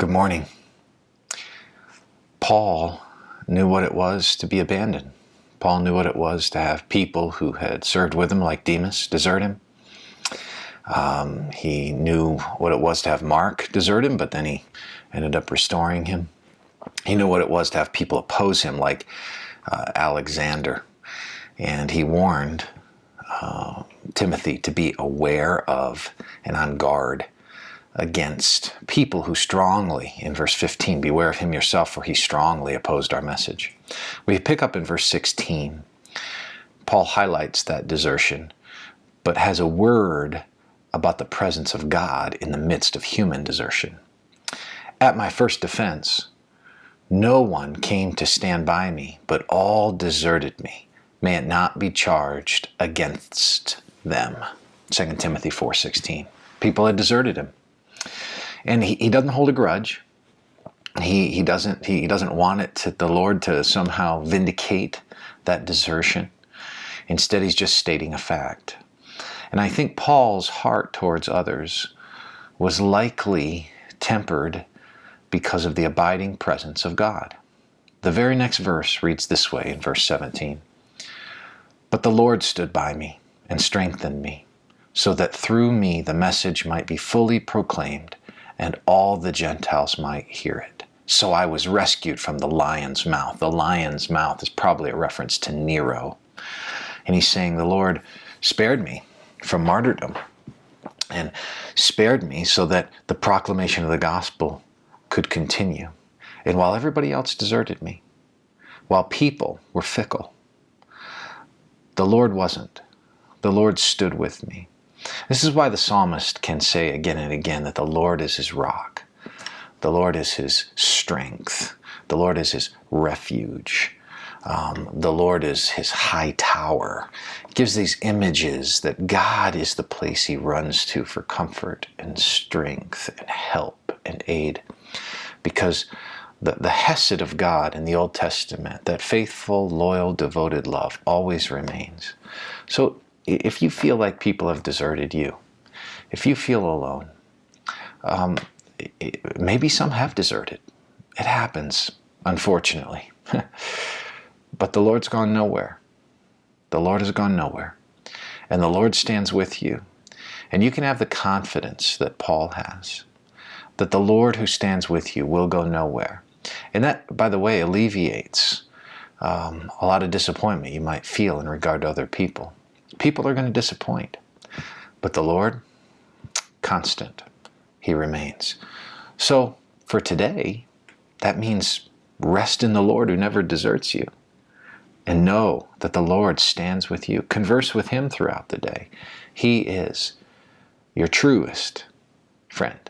Good morning. Paul knew what it was to be abandoned. Paul knew what it was to have people who had served with him, like Demas, desert him. He knew what it was to have Mark desert him, but then he ended up restoring him. He knew what it was to have people oppose him, like Alexander. And he warned Timothy to be aware of and on guard against people who strongly, in verse 15, beware of him yourself, for he strongly opposed our message. We pick up in verse 16. Paul highlights that desertion, but has a word about the presence of God in the midst of human desertion. At my first defense, no one came to stand by me, but all deserted me. May it not be charged against them. 2 Timothy 4:16. People had deserted him. And he doesn't hold a grudge. He doesn't want the Lord to somehow vindicate that desertion. Instead, he's just stating a fact. And I think Paul's heart towards others was likely tempered because of the abiding presence of God. The very next verse reads this way in verse 17. But the Lord stood by me and strengthened me, so that through me the message might be fully proclaimed, and all the Gentiles might hear it. So I was rescued from the lion's mouth. The lion's mouth is probably a reference to Nero. And he's saying, the Lord spared me from martyrdom, and spared me so that the proclamation of the gospel could continue. And while everybody else deserted me, while people were fickle, the Lord wasn't. The Lord stood with me. This is why the psalmist can say again and again that the Lord is his rock. The Lord is his strength. The Lord is his refuge. The Lord is his high tower. It gives these images that God is the place he runs to for comfort and strength and help and aid. Because the hesed of God in the Old Testament, that faithful, loyal, devoted love, always remains. So if you feel like people have deserted you, if you feel alone, maybe some have deserted. It happens, unfortunately. But the Lord's gone nowhere. The Lord has gone nowhere. And the Lord stands with you. And you can have the confidence that Paul has, that the Lord who stands with you will go nowhere. And that, by the way, alleviates a lot of disappointment you might feel in regard to other people. People are going to disappoint. But the Lord, constant. He remains. So for today, that means rest in the Lord who never deserts you. And know that the Lord stands with you. Converse with him throughout the day. He is your truest friend.